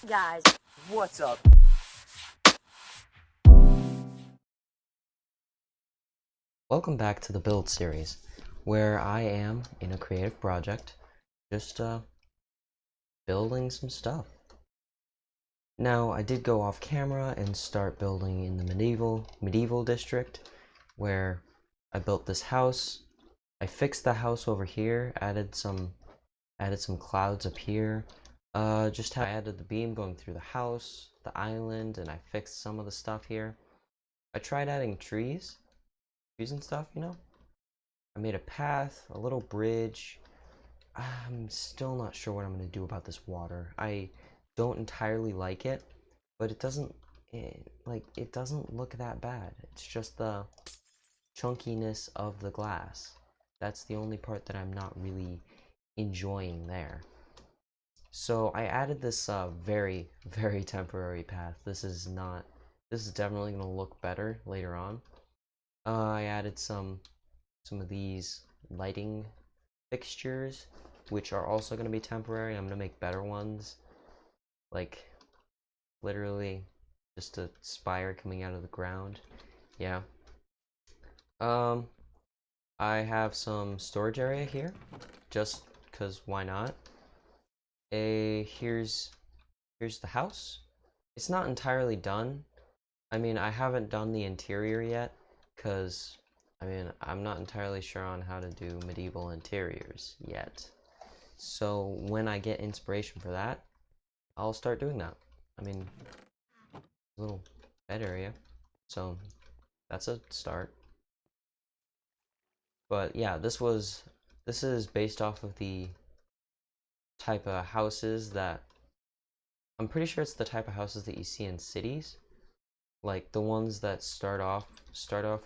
Guys, What's up? Welcome back to the build series, where I am in a creative project, just building some stuff. Now, I did go off camera and start building in the medieval district, where I built this house. I fixed the house over here, added some clouds up here. I added the beam going through the house, the island, and I fixed some of the stuff here. I tried adding trees and stuff, you know? I made a path, a little bridge. I'm still not sure what I'm going to do about this water. I don't entirely like it, but it doesn't look that bad. It's just the chunkiness of the glass. That's the only part that I'm not really enjoying there. So I added this very, very temporary path. This is definitely going to look better later on. I added some of these lighting fixtures, which are also going to be temporary. I'm going to make better ones, like literally just a spire coming out of the ground. Yeah. I have some storage area here, just because why not? Here's the house. It's not entirely done. I mean, I haven't done the interior yet, because I'm not entirely sure on how to do medieval interiors yet. So when I get inspiration for that, I'll start doing that. I mean, a little bed area, so that's a start. But yeah, this is based off of the type of houses that I'm pretty sure it's the type of houses that you see in cities, like the ones that start off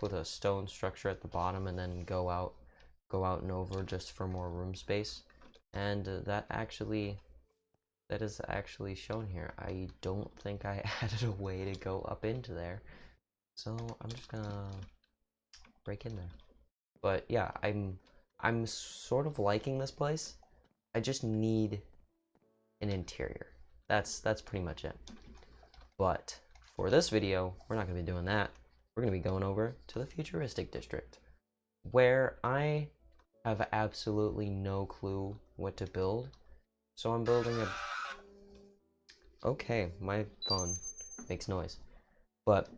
with a stone structure at the bottom and then go out and over just for more room space. And that is actually shown here. I don't think I added a way to go up into there, so I'm just gonna break in there. But yeah, I'm sort of liking this place. I just need an interior. That's pretty much it. But for this video, we're not gonna be doing that. We're gonna be going over to the futuristic district, where I have absolutely no clue what to build. So I'm building a... Okay, my phone makes noise. But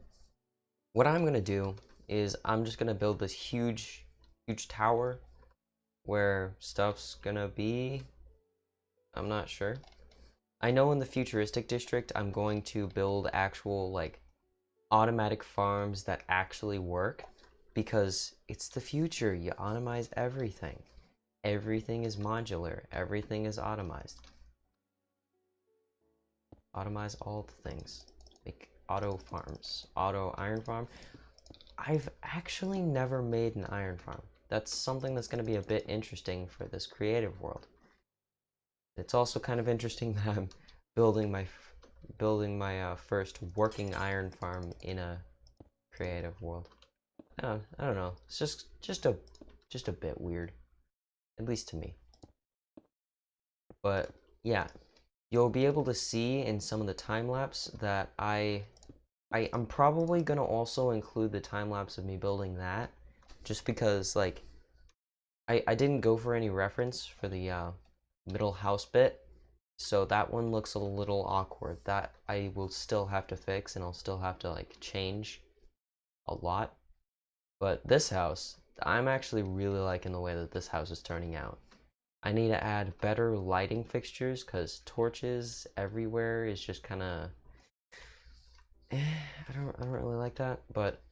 what I'm gonna do is I'm just gonna build this huge tower where stuff's gonna be. I'm not sure. I know in the futuristic district I'm going to build actual like automatic farms that actually work, because it's the future. You automize everything. Everything is modular. Everything is automized. Automize all the things. Make auto farms. Auto iron farm. I've actually never made an iron farm. That's something that's going to be a bit interesting for this creative world. It's also kind of interesting that I'm building my first working iron farm in a creative world. I don't know. It's just a bit weird, at least to me. But yeah, you'll be able to see in some of the time lapse that I'm probably gonna also include the time lapse of me building that, just because like I didn't go for any reference for the middle house bit, so that one looks a little awkward. That I will still have to fix, and I'll still have to like change a lot. But this house, I'm actually really liking the way that this house is turning out. I need to add better lighting fixtures, because torches everywhere is just kind of I don't really like that. But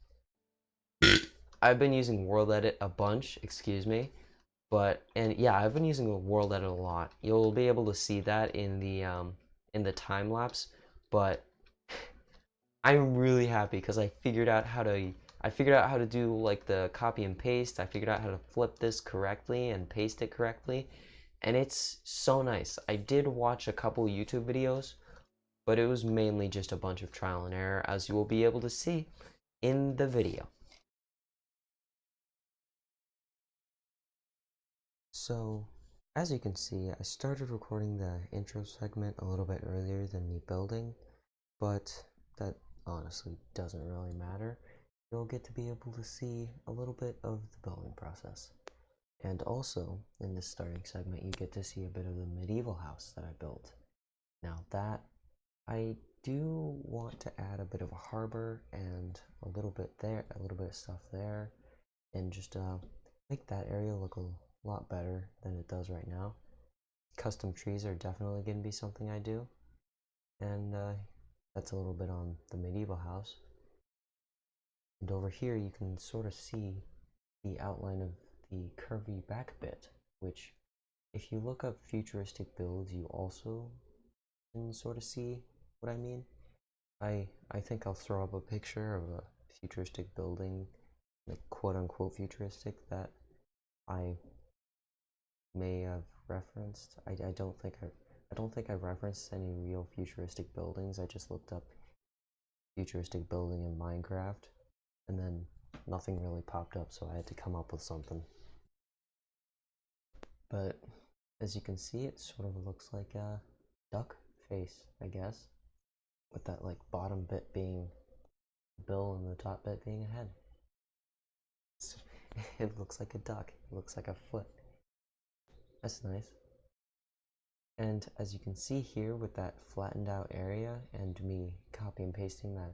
I've been using World Edit a bunch, excuse me. And yeah, I've been using World Edit a lot. You'll be able to see that in the time lapse. But I'm really happy because I figured out how to do like the copy and paste. I figured out how to flip this correctly and paste it correctly, and it's so nice. I did watch a couple YouTube videos, but it was mainly just a bunch of trial and error, as you will be able to see in the video. So As you can see, I started recording the intro segment a little bit earlier than me building, but that honestly doesn't really matter. You'll get to be able to see a little bit of the building process. And also, in this starting segment, you get to see a bit of the medieval house that I built. Now that, I do want to add a bit of a harbor and a little bit there, a little bit of stuff there, and just make that area look a lot better than it does right now. Custom trees are definitely going to be something I do, and that's a little bit on the medieval house. And over here you can sort of see the outline of the curvy back bit, which if you look up futuristic builds, you also can sort of see what I mean. I think I'll throw up a picture of a futuristic building, like quote unquote futuristic, that I may have referenced. I don't think I referenced any real futuristic buildings. I just looked up futuristic building in Minecraft, and then nothing really popped up, so I had to come up with something. But as you can see, it sort of looks like a duck face, I guess, with that like bottom bit being bill and the top bit being a head. It looks like a duck. It looks like a foot. That's nice. And as you can see here with that flattened out area and me copy and pasting that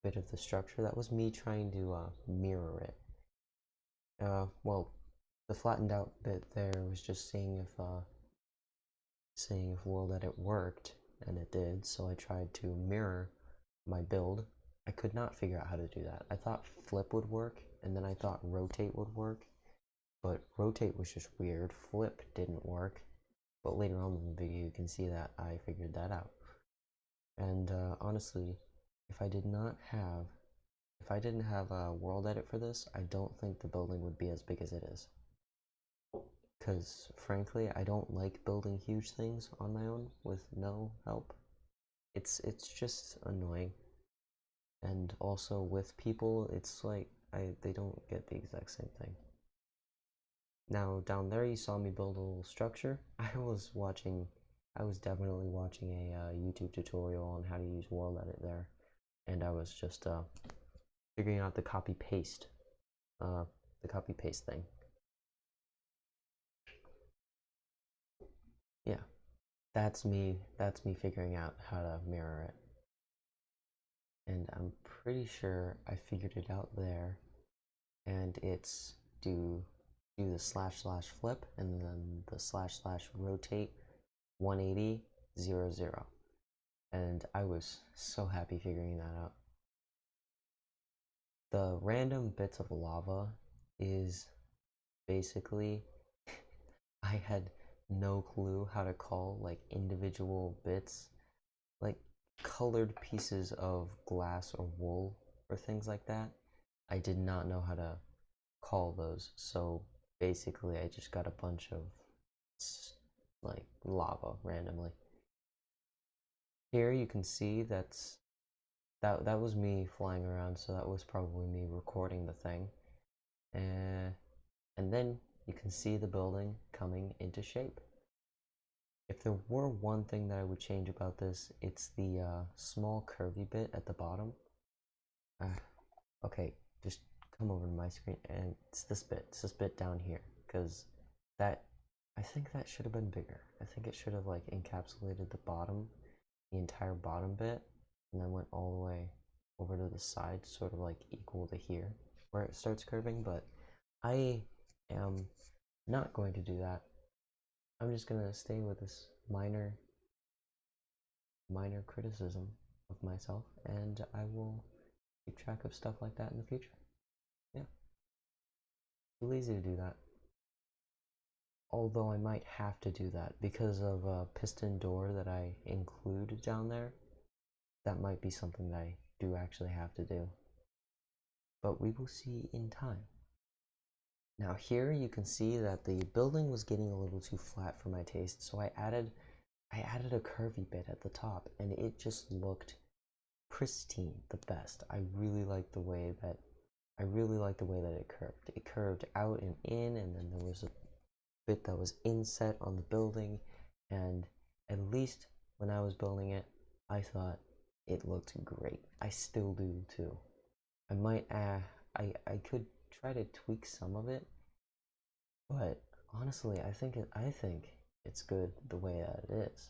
bit of the structure, that was me trying to mirror it. Well, the flattened out bit there was just seeing if World Edit worked, and it did, so I tried to mirror my build. I could not figure out how to do that. I thought flip would work, and then I thought rotate would work, but rotate was just weird. Flip didn't work, but later on in the video you can see that I figured that out. And honestly, if I didn't have a world edit for this, I don't think the building would be as big as it is. Because frankly, I don't like building huge things on my own with no help. It's just annoying. And also with people, it's like they don't get the exact same thing. Now down there you saw me build a little structure. I was definitely watching a YouTube tutorial on how to use world edit there, and I was just figuring out the copy paste thing. Yeah, that's me figuring out how to mirror it, and I'm pretty sure I figured it out there. And it's do the slash slash flip and then the slash slash rotate 180 0 0, and I was so happy figuring that out. The random bits of lava is basically I had no clue how to call like individual bits, like colored pieces of glass or wool or things like that. I did not know how to call those, so basically I just got a bunch of like lava randomly. Here you can see that was me flying around, so that was probably me recording the thing. And then you can see the building coming into shape. If there were one thing that I would change about this, it's the small curvy bit at the bottom. Okay, just come over to my screen, and it's this bit down here, because that, I think that should have been bigger. I think it should have like encapsulated the bottom, the entire bottom bit, and then went all the way over to the side, sort of like equal to here, where it starts curving, but I am not going to do that. I'm just gonna stay with this minor criticism of myself, and I will keep track of stuff like that in the future. Yeah, too lazy to do that. Although I might have to do that because of a piston door that I include down there. That might be something that I do actually have to do. But we will see in time. Now here you can see that the building was getting a little too flat for my taste, so I added a curvy bit at the top, and it just looked pristine, the best. I really like the way that it curved. It curved out and in, and then there was bit that was inset on the building, and at least when I was building it, I thought it looked great. I still do too. I might I could try to tweak some of it, but honestly, I think it's good the way that it is.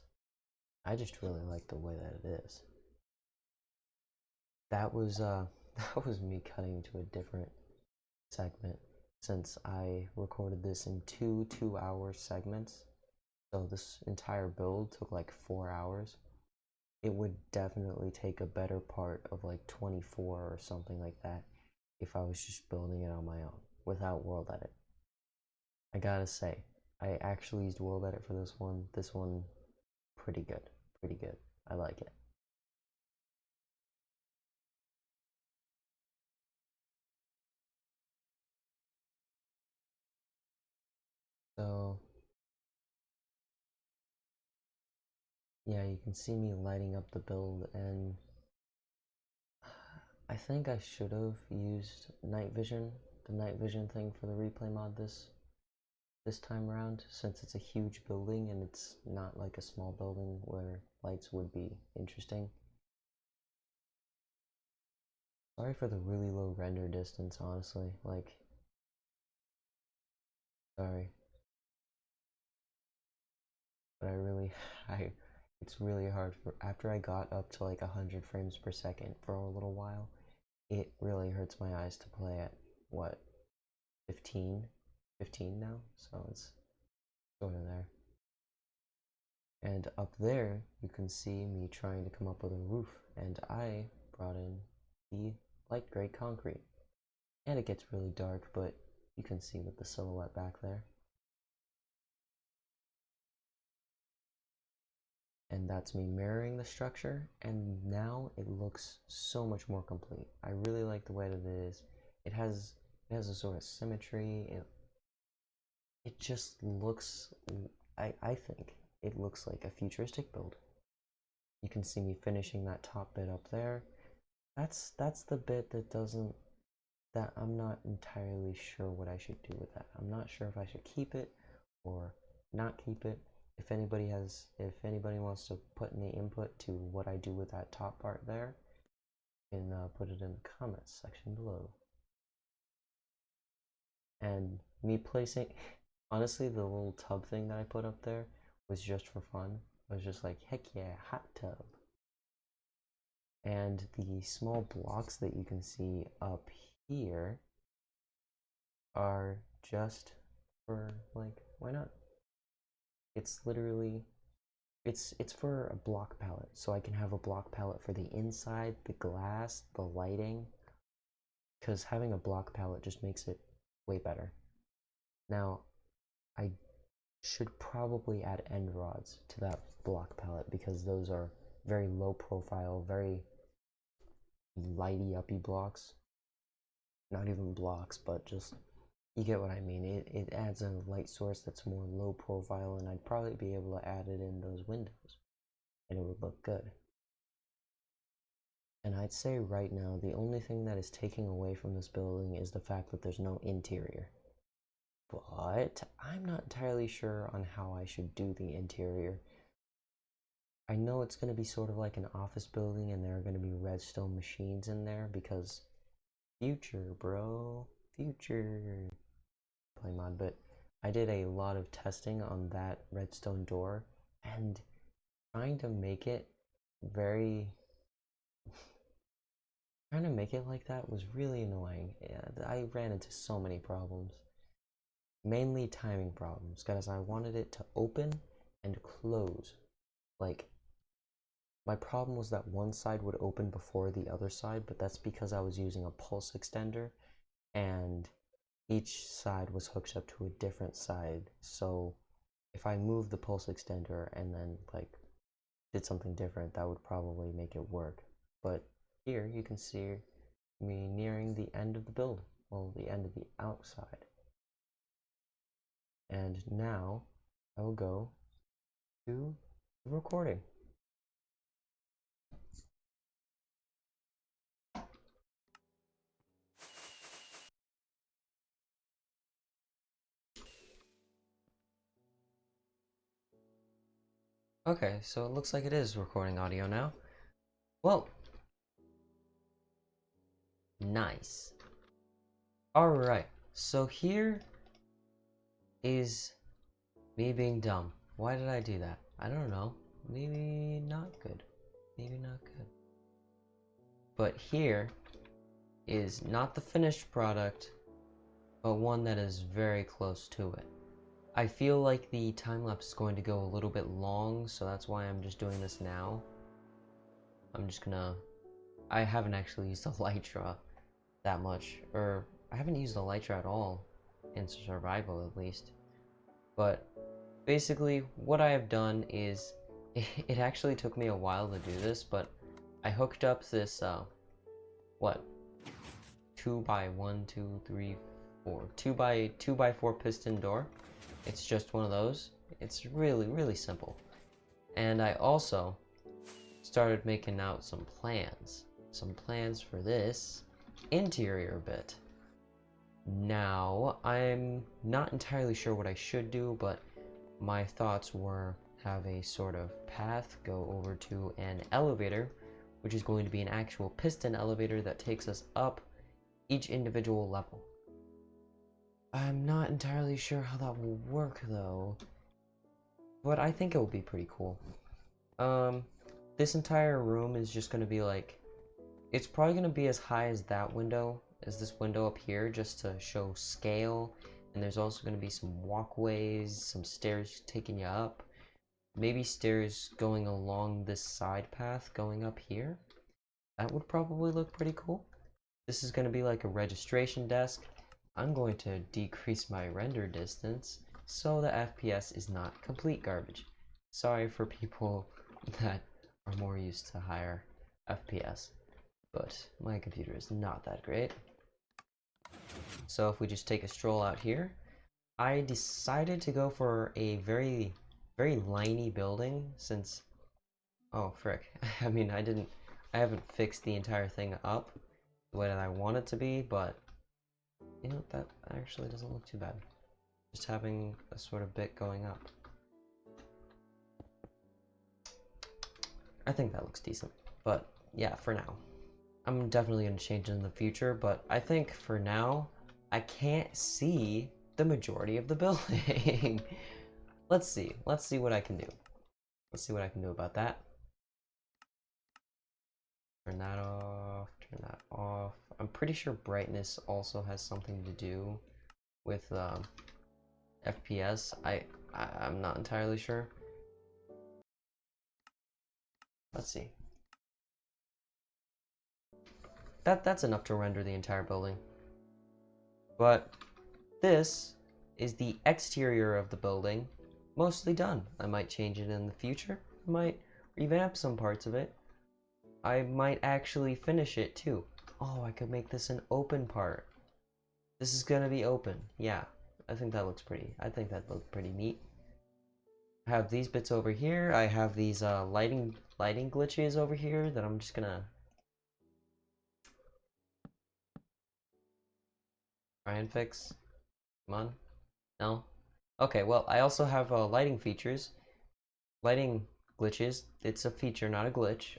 I just really like the way that it is. That was that was me cutting to a different segment since I recorded this in two-hour segments. So this entire build took like 4 hours. It would definitely take a better part of like 24 or something like that if I was just building it on my own without world edit. I gotta say, I actually used world edit for this one. This one, pretty good. Pretty good. I like it. So, yeah, you can see me lighting up the build, and I think I should have used night vision, the night vision thing for the replay mod this time around, since it's a huge building and it's not like a small building where lights would be interesting. Sorry for the really low render distance, honestly. Like, sorry, but I really, I, it's really hard for after I got up to like 100 frames per second for a little while. It really hurts my eyes to play at what 15, 15 now, so it's sort of there. And up there, you can see me trying to come up with a roof, and I brought in the light gray concrete. And it gets really dark, but you can see with the silhouette back there. And that's me mirroring the structure, and now it looks so much more complete. I really like the way that it is. It has a sort of symmetry. It just looks, I think it looks like a futuristic build. You can see me finishing that top bit up there. That's the bit that I'm not entirely sure what I should do with that. I'm not sure if I should keep it or not keep it. If anybody wants to put any input to what I do with that top part there, you can put it in the comments section below. And me placing, honestly, the little tub thing that I put up there was just for fun. I was just like, heck yeah, hot tub. And the small blocks that you can see up here are just for, like, why not? It's literally, it's for a block palette, so I can have a block palette for the inside, the glass, the lighting, because having a block palette just makes it way better. Now, I should probably add end rods to that block palette because those are very low profile, very lighty uppy blocks. Not even blocks, but just, you get what I mean. It adds a light source that's more low profile, and I'd probably be able to add it in those windows, and it would look good. And I'd say right now, the only thing that is taking away from this building is the fact that there's no interior. But I'm not entirely sure on how I should do the interior. I know it's going to be sort of like an office building, and there are going to be redstone machines in there because future, bro, future play mod. But I did a lot of testing on that redstone door, and trying to make it very trying to make it like that was really annoying. I ran into so many problems, mainly timing problems, because I wanted it to open and close. Like, my problem was that one side would open before the other side, but that's because I was using a pulse extender, and each side was hooked up to a different side. So if I moved the pulse extender and then like did something different, that would probably make it work. But here you can see me nearing the end of the build, well, the end of the outside. And now I will go to the recording. Okay, so it looks like it is recording audio now. Well, nice. Alright, so here is me being dumb. Why did I do that? I don't know. Maybe not good. Maybe not good. But here is not the finished product, but one that is very close to it. I feel like the time-lapse is going to go a little bit long, so that's why I'm just doing this now. I haven't actually used the Elytra that much, or I haven't used the Elytra at all, in survival at least. But basically, what I have done is, it actually took me a while to do this, but I hooked up this, what? 2 by 1, 2, 3, 4, 2 by 4 piston door. It's just one of those. It's really, really simple. And I also started making out some plans for this interior bit. Now, I'm not entirely sure what I should do, but my thoughts were have a sort of path go over to an elevator, which is going to be an actual piston elevator that takes us up each individual level. I'm not entirely sure how that will work though, but I think it will be pretty cool. This entire room is just going to be like, it's probably going to be as high as that window, as this window up here, just to show scale. And there's also going to be some walkways, some stairs taking you up. Maybe stairs going along this side path going up here. That would probably look pretty cool. This is going to be like a registration desk. I'm going to decrease my render distance so the FPS is not complete garbage. Sorry for people that are more used to higher FPS, but my computer is not that great. So if we just take a stroll out here, I decided to go for a very, very liney building since, oh frick, I mean I haven't fixed the entire thing up the way that I want it to be, but you know, that actually doesn't look too bad. Just having a sort of bit going up. I think that looks decent, but yeah, for now. I'm definitely going to change it in the future, but I think for now, I can't see the majority of the building. Let's see what I can do. Let's see what I can do about that. Turn that off, turn that off. I'm pretty sure brightness also has something to do with FPS. I'm not entirely sure. Let's see. That's enough to render the entire building. But this is the exterior of the building, mostly done. I might change it in the future. I might revamp some parts of it. I might actually finish it too. Oh, I could make this an open part. This is gonna be open. Yeah, I think that looks pretty neat. I have these bits over here. I have these lighting glitches over here that I'm just gonna try and fix. Come on. No? Okay, well, I also have lighting features. Lighting glitches. It's a feature, not a glitch.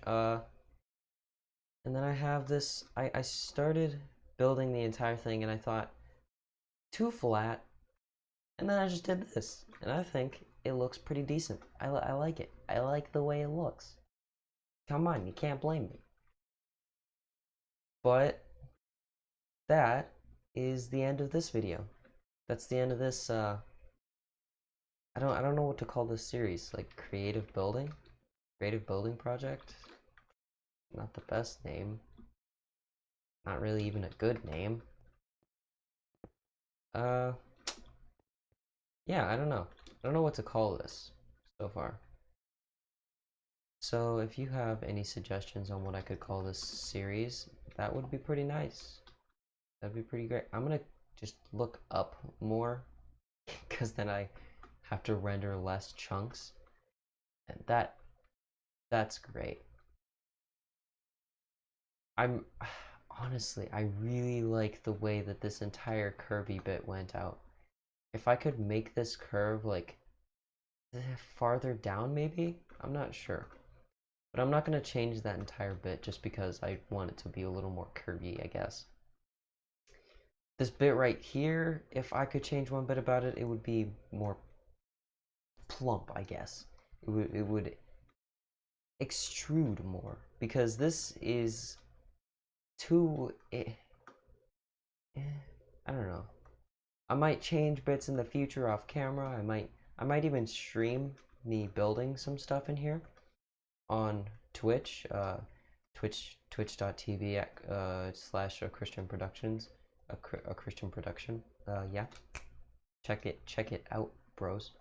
And then I have this. I started building the entire thing and I thought, too flat. And then I just did this. And I think it looks pretty decent. I like it. I like the way it looks. Come on, you can't blame me. But that is the end of this video. That's the end of this, I don't know what to call this series. Like creative building? Creative building project? Not the best name. Not really even a good name. Uh, yeah, I don't know. I don't know what to call this so far. So if you have any suggestions on what I could call this series, that would be pretty nice. That'd be pretty great. I'm gonna just look up more because then I have to render less chunks. And that's great. I'm honestly, I really like the way that this entire curvy bit went out. If I could make this curve like farther down maybe, I'm not sure. But I'm not going to change that entire bit just because I want it to be a little more curvy, I guess. This bit right here, if I could change one bit about it, it would be more plump, I guess. It would extrude more because this is too I don't know. I might change bits in the future off camera. I might even stream me building some stuff in here on Twitch, twitch.tv slash a Christian Productions, a Christian production. Yeah, check it out, bros.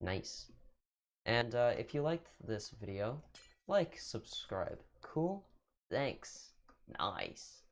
Nice. And if you liked this video, like, subscribe. Cool? Thanks. Nice.